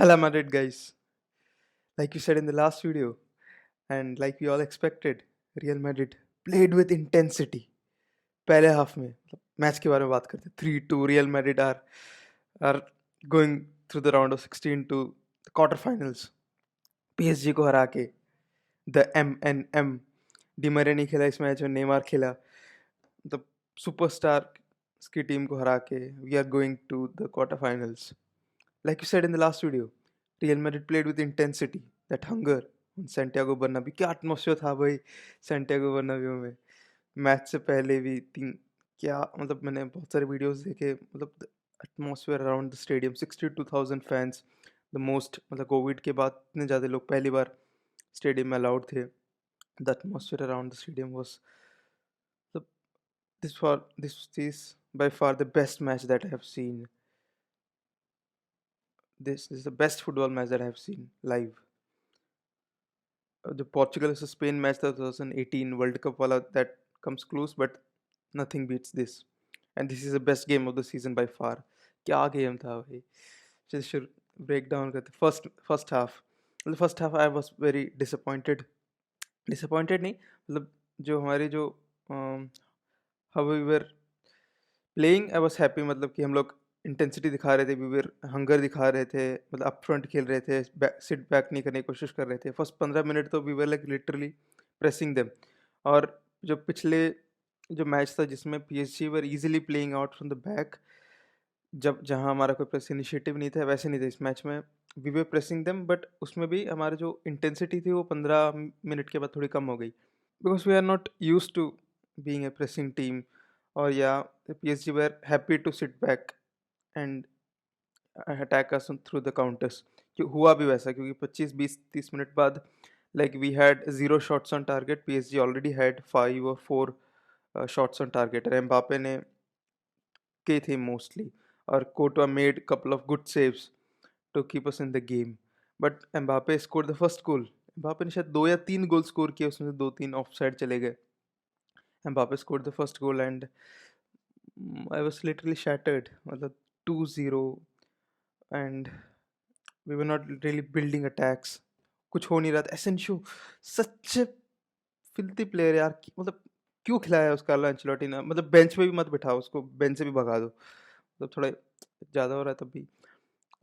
Hala Madrid guys, like you said in the last video, and like we all expected, Real Madrid played with intensity. पहले half में match के बारे में बात करते 3-2 Real Madrid are going through the round of 16 to quarter finals PSG को हरा के द एम डिमरे नहीं खेला इस मैच में नेमार खेला द सुपरस्टार की टीम को हरा के we are going to the quarter finals. Like you said in the last video, Real Madrid played with intensity, that hunger. Santiago Bernabeu क्या एटमोसफियर था भाई सेंटियागो बर्नाब्यू में. मैच से पहले भी तीन क्या मतलब मैंने बहुत सारे वीडियोस देखे मतलब atmosphere around the stadium 62,000 fans the most मतलब कोविड के बाद इतने ज़्यादा लोग पहली बार स्टेडियम में अलाउड थे. The atmosphere around the stadium was this by far the best match that I have seen. This is the best football match that I have seen live. The Portugal versus Spain match, the 2018 World Cup wala, that comes close, but nothing beats this. And this is the best game of the season by far. क्या game था भाई. Just break down करते. First half. The first half I was very disappointed. Disappointed नहीं मतलब जो हमारी जो how we were playing I was happy मतलब कि हम लोग इंटेंसिटी दिखा रहे थे वी वर हंगर दिखा रहे थे मतलब अप फ्रंट खेल रहे थे सिट बैक नहीं करने की कोशिश कर रहे थे. फर्स्ट 15 मिनट तो we were like literally pressing them. और जो पिछले जो मैच था जिसमें PSG were easily playing out from the back जब जहां हमारा कोई प्रेस इनिशिएटिव नहीं था वैसे नहीं था इस मैच में we were pressing them but उसमें भी हमारा जो इंटेंसिटी थी वो 15 मिनट के बाद थोड़ी कम हो गई because we are not used to being a pressing team. और या PSG were happy to sit back and attack us through the counters. हुआ भी वैसा क्योंकि 25-20-30 मिनट बाद like we had 0 shots on target. PSG already had 5 or 4 shots on target. और Mbappe ने के थे mostly और कोर्टवा made couple of good saves to keep us in the game. But Mbappe scored the first goal. Mbappe ने शायद 2 या 3 goal score किए उसमें से 2-3 ऑफसाइड चले गए. Mbappe scored the first goal and I was literally shattered. मतलब 2-0 and we were not really building attacks. कुछ हो नहीं रहा था. एसेंशियो सच फिल्थी प्लेयर यार मतलब क्यों खिलाया उस कार्लो एंचेलोटी ने. मतलब बेंच पे भी मत बिठाओ उसको बेंच से भी भगा दो मतलब थोड़ा ज़्यादा हो रहा है तब भी.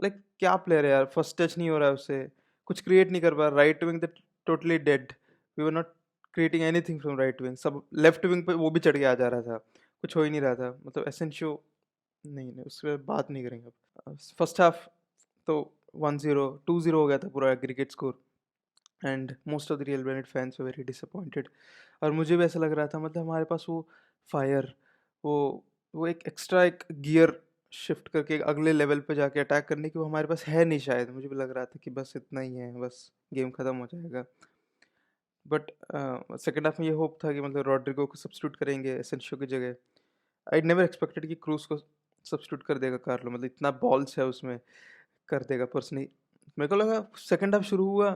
लाइक क्या प्लेयर है यार फर्स्ट टच नहीं हो रहा है उससे कुछ क्रिएट नहीं कर पा. Right wing the totally dead. We were not creating anything from right wing. सब लेफ्ट विंग पे वो भी चढ़ के आ जा रहा था. कुछ हो ही नहीं रहा था मतलब एसेंशियो नहीं उसके बाद बात नहीं करेंगे अब. फर्स्ट हाफ तो 1-0 2-0 हो गया था पूरा aggregate score and most of the real Madrid fans were very disappointed. और मुझे भी ऐसा लग रहा था मतलब हमारे पास वो फायर वो वो एक एक्स्ट्रा एक गियर शिफ्ट करके एक अगले लेवल पे जाके अटैक करने की वो हमारे पास है नहीं शायद. मुझे भी लग रहा था कि बस इतना ही है बस गेम ख़त्म हो जाएगा. बट सेकेंड हाफ में ये होप था कि मतलब रॉड्रिगो को सब्स्टिट्यूट करेंगे एसेंशियो की जगह. आई नेवर एक्सपेक्टेड कि क्रूज को सब्स्टिट्यूट कर देगा कार्लो. मतलब इतना बॉल्स है उसमें कर देगा पर्सनली. मेरे को लगा सेकेंड हाफ शुरू हुआ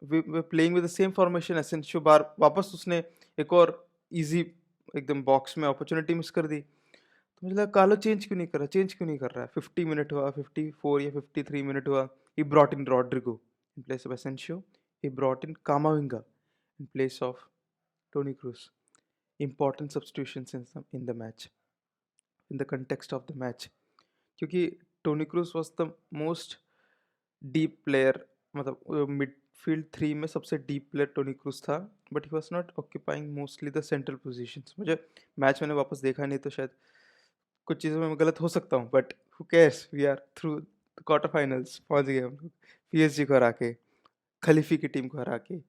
we playing with the same formation. Asensio बार वापस उसने एक और इजी एकदम बॉक्स में अपॉर्चुनिटी मिस कर दी. तो मुझे लगा कार्लो चेंज क्यों नहीं कर रहा है. 50 मिनट हुआ 54 या 53 मिनट हुआ. He brought in Rodrigo in place of Asensio. He brought in Camavinga in place of Toni Kroos. Important substitutions in the match, in the context of the match. क्योंकि Toni Kroos was the most deep player मतलब midfield 3 में सबसे deep player Toni Kroos था but he was not occupying mostly the central positions. मुझे match मैंने वापस देखा नहीं तो शायद कुछ चीज़ों में मैं गलत हो सकता हूँ but who cares. We are through quarter finals पहुँच गए हम लोग पीएसजी को हरा के खलीफी की टीम को हरा के.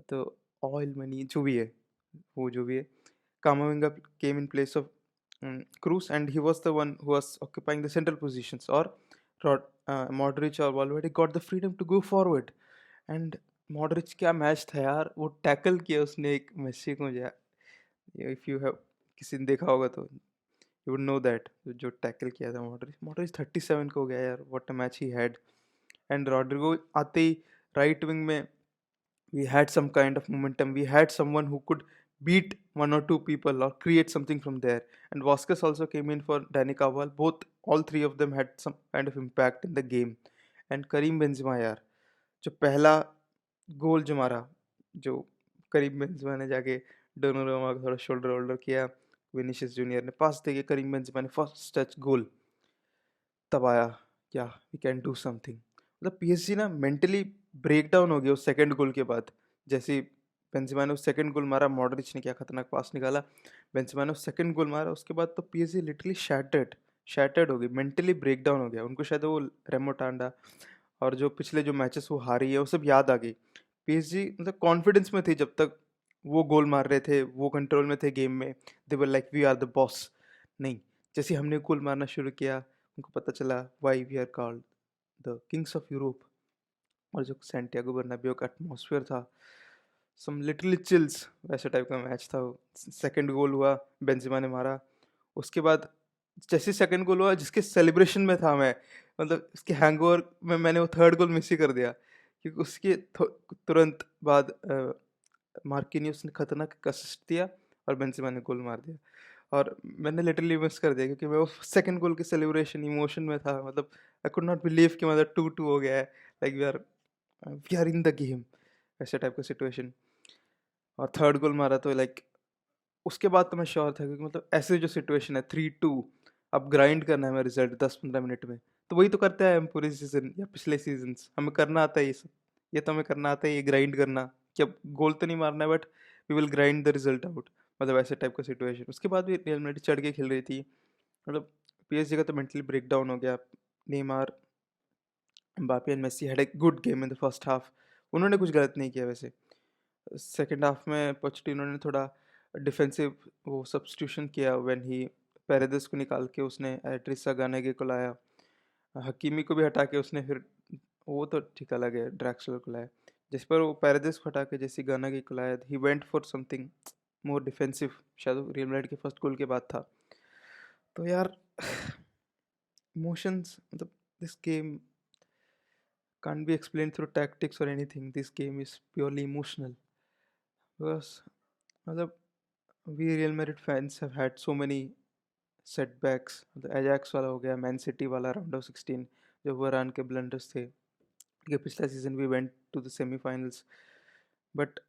तो ऑयल मनी जो भी है वो जो भी है Kamavinga came in place of Cruz and he was the one who was occupying the central positions. Or Modric or Valverde got the freedom to go forward. And Modric क्या match था यार. वो टैकल किया उसने एक Messi को. If you have किसी ने देखा होगा तो यू वुड नो दैट जो टैकल किया था Modric 37 का हो गया यार. What a match he had. And Rodrigo आते ही राइट विंग में we had some kind of momentum. We had someone who could beat 1 or 2 people or create something from there. And Vasquez also came in for Danny Cavall. All three of them had some kind of impact in the game. And Karim Benzema यार, जो पहला गोल जो मारा, जो Karim Benzema ने जाके Donnarumma को थोड़ा शोल्डर वोल्डर किया, विनीशियस जूनियर ने पास देके करीम बेंजेमा ने फर्स्ट टच गोल, तब आया क्या वी कैन डू समथिंग। मतलब पीएसजी ना मेंटली ब्रेक डाउन हो गया उस सेकंड गोल के बाद। जैसे ही बेंजेमा ने उस सेकंड गोल मारा, मॉडरिच ने क्या खतरनाक पास निकाला, बेंजेमा ने उस सेकंड गोल मारा, उसके बाद तो पीएसजी लिटरली शैटर्ड शैटर्ड हो गई, मेंटली ब्रेक डाउन हो गया उनको। शायद वो रेमोटांडा और जो पिछले जो मैचेस वो हारी है वो सब याद आ गई। पीएसजी मतलब कॉन्फिडेंस में थी जब तक वो गोल मार रहे थे, वो कंट्रोल में थे गेम में, they were like we are the boss. नहीं, जैसे हमने गोल मारना शुरू किया, उनको पता चला why we are called the kings of Europe. और जो सैंटियागो बर्नाब्यूओ का एटमॉस्फेयर था, सम लिटरली चिल्स, वैसे टाइप का मैच था वो। सेकंड गोल हुआ, बेंजेमा ने मारा, उसके बाद जैसे सेकंड गोल हुआ जिसके सेलिब्रेशन में था मैं, मतलब उसके हैंगओवर में मैंने वो थर्ड गोल मिस ही कर दिया, क्योंकि उसके तुरंत बाद मार्किनियोस ने खतरनाक असिस्ट दिया और बेंजेमा ने गोल मार दिया। और मैंने लिटरली मिस कर दिया क्योंकि मैं वो सेकंड गोल के सेलिब्रेशन इमोशन में था। मतलब आई कुड नॉट बिलीव कि मतलब 2-2 हो गया है, like we are in the game, ऐसे टाइप का सिचुएशन। और थर्ड गोल मारा तो लाइक उसके बाद तो मैं श्योर था, क्योंकि मतलब ऐसे जो सिचुएशन है 3-2, अब ग्राइंड करना है हमें रिजल्ट 10-15 मिनट में, तो वही तो करते हैं हम पूरे सीजन या पिछले सीजन, हमें करना आता है ये सब। ये तो हमें करना आता है, ये ग्राइंड करना, कि अब गोल तो नहीं मारना है but we will grind the result out. मतलब ऐसे टाइप का सिचुएशन। उसके बाद भी रियल मैड्रिड चढ़ के खेल रही थी। मतलब पीएसजी का तो मेंटली ब्रेक डाउन हो गया। Neymar, Mbappe and Messi had a good game in the first half. उन्होंने कुछ गलत नहीं किया वैसे। सेकंड हाफ में पोchettino ने थोड़ा डिफेंसिव वो सब्स्टिट्यूशन किया, व्हेन ही पेरेदेस को निकाल के उसने एड्रिसा गानेगे को लाया, हकीमी को भी हटा के उसने फिर वो तो ठीक अलग है, ड्रैक्सलर को लाया। जिस पर वो पेरेदेस को हटा के जैसे गानागे को लाया, he went for something more defensive, शायद रियल मैड्रिड के फर्स्ट गोल के बाद था। तो यार इमोशंस, मतलब this game can't be explained through tactics or anything. This game is purely emotional. Because मतलब we Real Madrid fans have had so many setbacks. मतलब एजैक्स वाला हो गया, मैन सिटी वाला राउंड ऑफ 16 जो वरान के blunders थे, कि पिछला season we went to the semifinals, but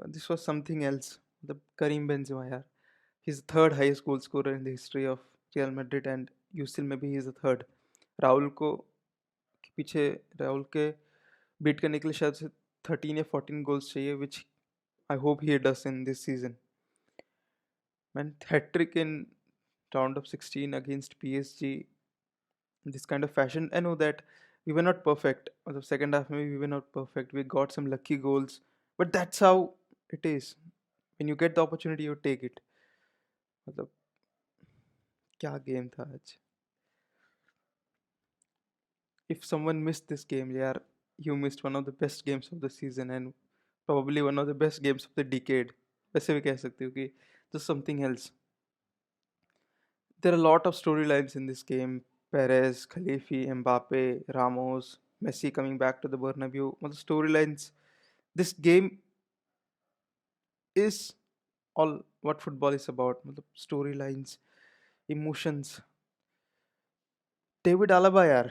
this was something else. मतलब करीम बेंजेमा यार, he is third highest goal scorer in the history of Real Madrid, and UCL में भी he is the third. Raul को के पीछे, राहुल के beat करने के लिए शायद से 13 या 14 गोल्स चाहिए, which I hope he does in this season. Man, hat trick in round of 16 against PSG, this kind of fashion. I know that we were not perfect. The second half, maybe we were not perfect. We got some lucky goals, but that's how it is. When you get the opportunity, you take it. मतलब क्या game था आज। If someone missed this game, यार, you missed one of the best games of the season and probably one of the best games of the decade. वैसे भी कह सकते हो कि just something else. There are a lot of storylines in this game. Perez, Khalifi, Mbappe, Ramos, Messi coming back to the Bernabeu. Well, the storylines. This game is all what football is about. मतलब storylines, emotions. David आलाबा यार,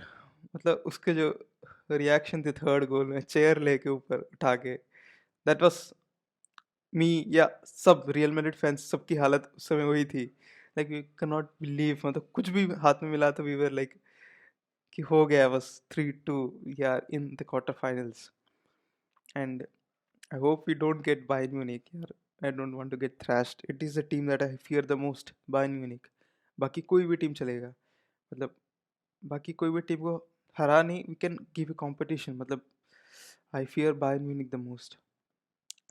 मतलब उसके जो reaction थे third goal में, chair लेके ऊपर उठा के, दैट वाज मी, या सब रियल मैड्रिड फैंस सबकी हालत उस समय वही थी। Like we can not believe, मतलब कुछ भी हाथ में मिला तो वी वर लाइक कि हो गया बस 3-2, यार in the quarter finals. And I hope we don't get Bayern Munich यार। I don't want to get thrashed. It is the team that I fear the most, Bayern Munich. बाकी कोई भी team चलेगा, मतलब बाकी कोई भी टीम को हरा नहीं, we can give a competition. मतलब I fear Bayern Munich the most.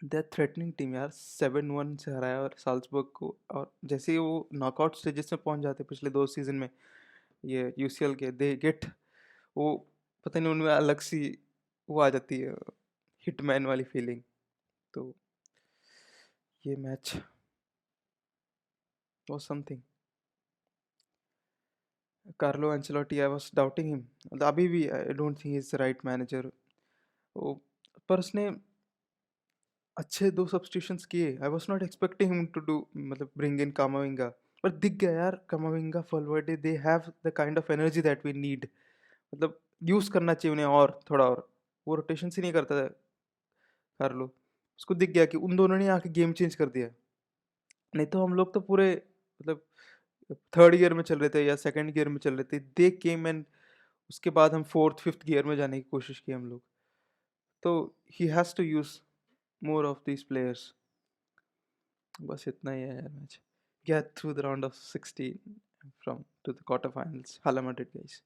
They are threatening team यार, 7-1 से हराया और साल्जबर्ग को, और जैसे ही वो नॉकआउट स्टेजेस में पहुंच जाते पिछले 2 सीजन में ये यूसीएल के, दे गेट वो, पता नहीं उनमें अलग सी वो आ जाती है, हिटमैन वाली फीलिंग। तो ये match was something. Carlo Ancelotti, I was doubting him, मतलब अभी भी I don't think he is the right manager. वो पर उसने अच्छे 2 सब्स्टिट्यूशंस किए। I was not expecting him to do, मतलब ब्रिंग इन कामाविंगा, पर दिख गया यार, Camavinga, Valverde, they have the kind of energy that we need. मतलब यूज़ करना चाहिए उन्हें और थोड़ा और। वो रोटेशन से नहीं करता था कार्लो। उसको दिख गया कि उन दोनों ने आके गेम चेंज कर दिया। नहीं तो हम लोग तो पूरे मतलब थर्ड गियर में चल रहे थे या सेकंड गियर में चल रहे थे, दे केम एंड उसके बाद हम फोर्थ फिफ्थ गियर में जाने की कोशिश की हम लोग। तो he has to use more of these players. बस इतना ही है यार match. Get through the round of 16 from to the quarter finals. Hala Madrid guys.